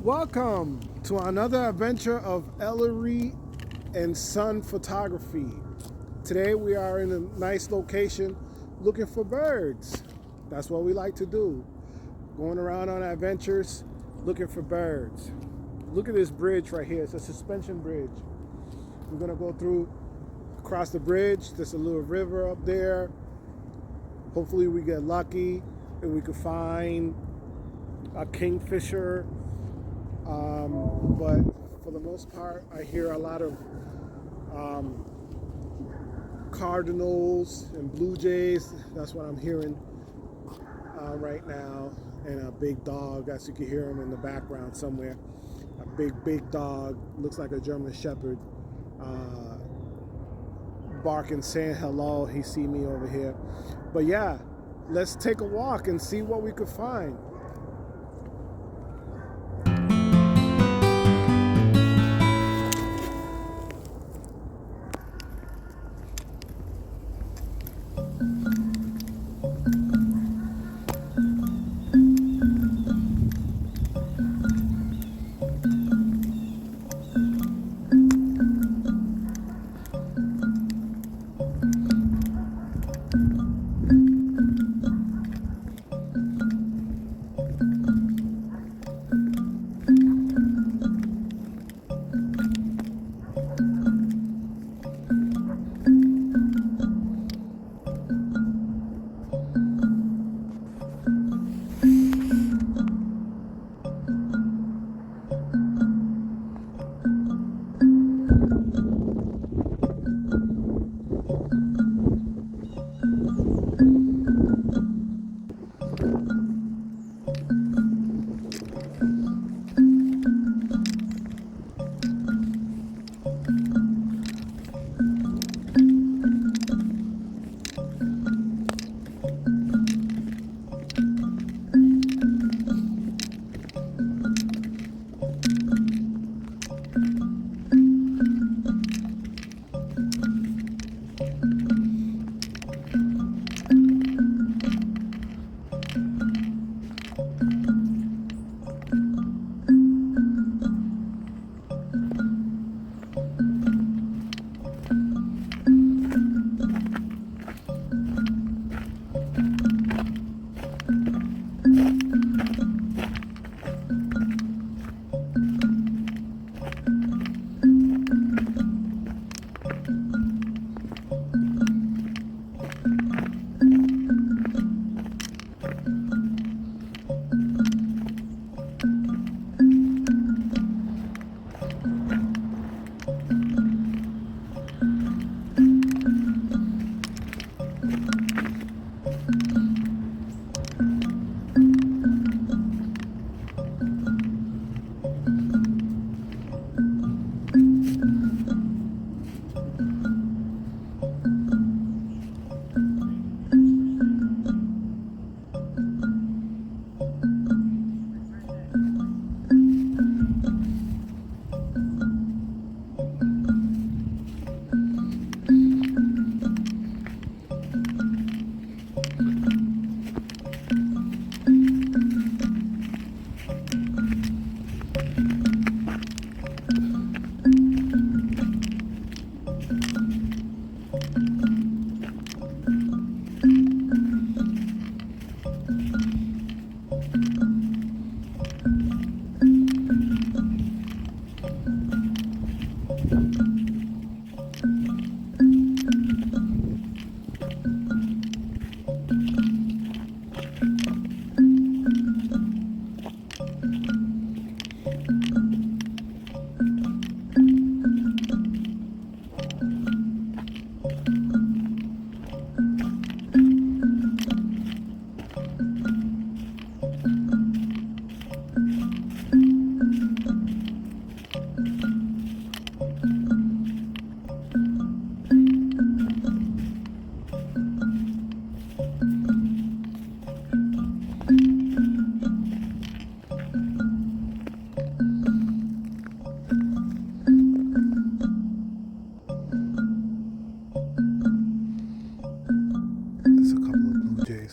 Welcome to another adventure of Ellery and Son Photography. Today we are in a nice location looking for birds. That's what we like to do. Going around on adventures looking for birds. Look at this bridge right here. It's a suspension bridge. We're gonna go across the bridge. There's a little river up there. Hopefully we get lucky and we can find a kingfisher. But for the most part, I hear a lot of cardinals and blue jays. That's what I'm hearing right now. And a big dog, as you can hear him in the background somewhere. A big dog, looks like a German Shepherd, barking, saying hello. He see me over here. But yeah, let's take a walk and see what we could find.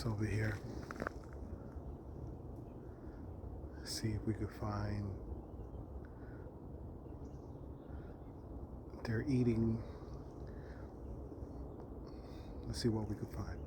Over here. See if we could find They're eating. Let's see what we can find.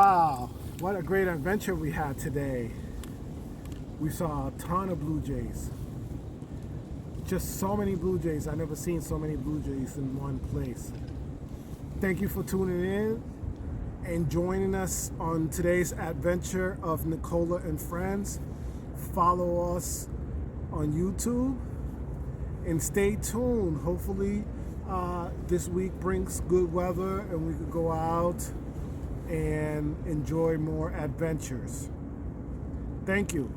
Wow, what a great adventure we had today. We saw a ton of blue jays. Just so many blue jays. I've never seen so many blue jays in one place. Thank you for tuning in and joining us on today's adventure of Nikola and friends. Follow us on YouTube and stay tuned. Hopefully this week brings good weather and we could go out and enjoy more adventures. Thank you.